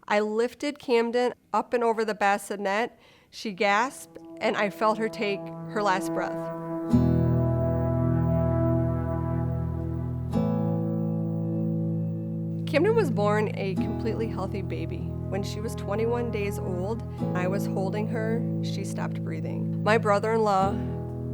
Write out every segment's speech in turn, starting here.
I lifted Camdyn up and over the bassinet. She gasped, and I felt her take her last breath. Camdyn was born a completely healthy baby. When she was 21 days old, I was holding her, she stopped breathing. My brother-in-law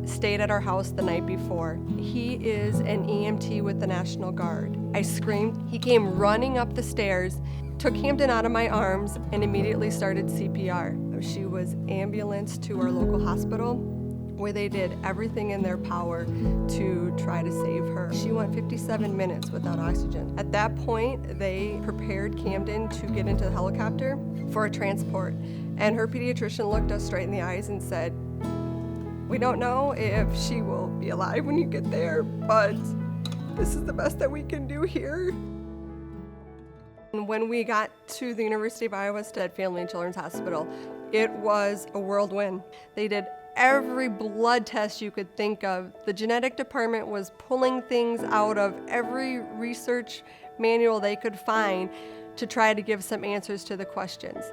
stayed at our house the night before. He is an EMT with the National Guard. I screamed. He came running up the stairs, took Camdyn out of my arms, and immediately started CPR. She was ambulanced to our local hospital, where they did everything in their power to try to save her. She went 57 minutes without oxygen. At that point, they prepared Camdyn to get into the helicopter for a transport. And her pediatrician looked us straight in the eyes and said, "We don't know if she will be alive when you get there, but this is the best that we can do here." And when we got to the University of Iowa Stead Family and Children's Hospital, it was a whirlwind. They did every blood test you could think of. The genetic department was pulling things out of every research manual they could find to try to give some answers to the questions.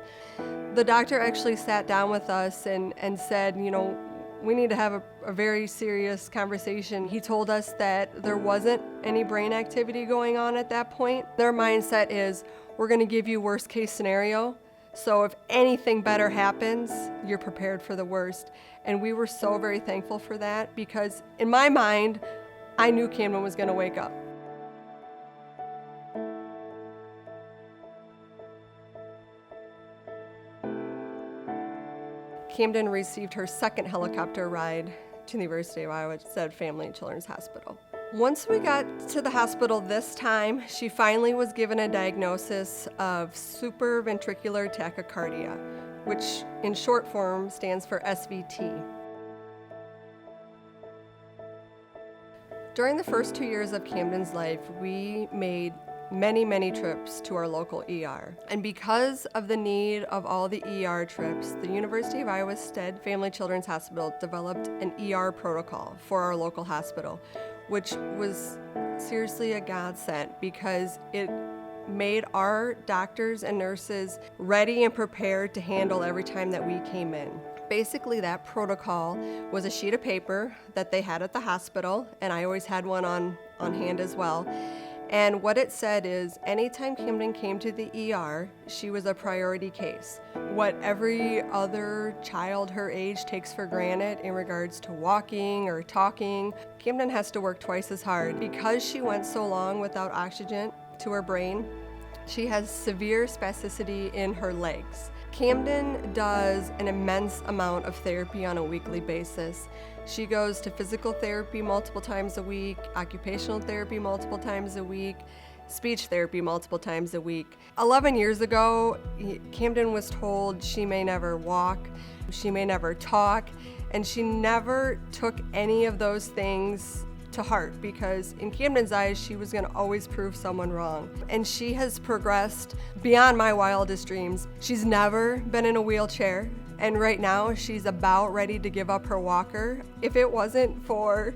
The doctor actually sat down with us and said, we need to have a very serious conversation. He told us that there wasn't any brain activity going on at that point. Their mindset is, we're gonna give you worst case scenario, so if anything better happens, you're prepared for the worst. And we were so very thankful for that, because in my mind, I knew Camdyn was gonna wake up. Camdyn received her second helicopter ride to the University of Iowa Stead Family and Children's Hospital. Once we got to the hospital this time, she finally was given a diagnosis of supraventricular tachycardia, which in short form stands for SVT. During the first 2 years of Camdyn's life, we made many trips to our local ER. And because of the need of all the ER trips, the University of Iowa Stead Family Children's Hospital developed an ER protocol for our local hospital, which was seriously a godsend because it made our doctors and nurses ready and prepared to handle every time that we came in. Basically, that protocol was a sheet of paper that they had at the hospital, and I always had one on hand as well. And what it said is, anytime Camdyn came to the ER, she was a priority case. What every other child her age takes for granted in regards to walking or talking, Camdyn has to work twice as hard. Because she went so long without oxygen to her brain, she has severe spasticity in her legs. Camdyn does an immense amount of therapy on a weekly basis. She goes to physical therapy multiple times a week, occupational therapy multiple times a week, speech therapy multiple times a week. 11 years ago, Camdyn was told she may never walk, she may never talk, and she never took any of those things to heart, because in Camdyn's eyes, she was going to always prove someone wrong. And she has progressed beyond my wildest dreams. She's never been in a wheelchair, and right now she's about ready to give up her walker. If it wasn't for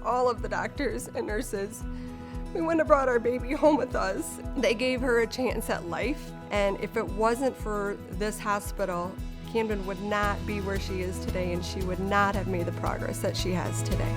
all of the doctors and nurses, we wouldn't have brought our baby home with us. They gave her a chance at life, and if it wasn't for this hospital, Camdyn would not be where she is today, and she would not have made the progress that she has today.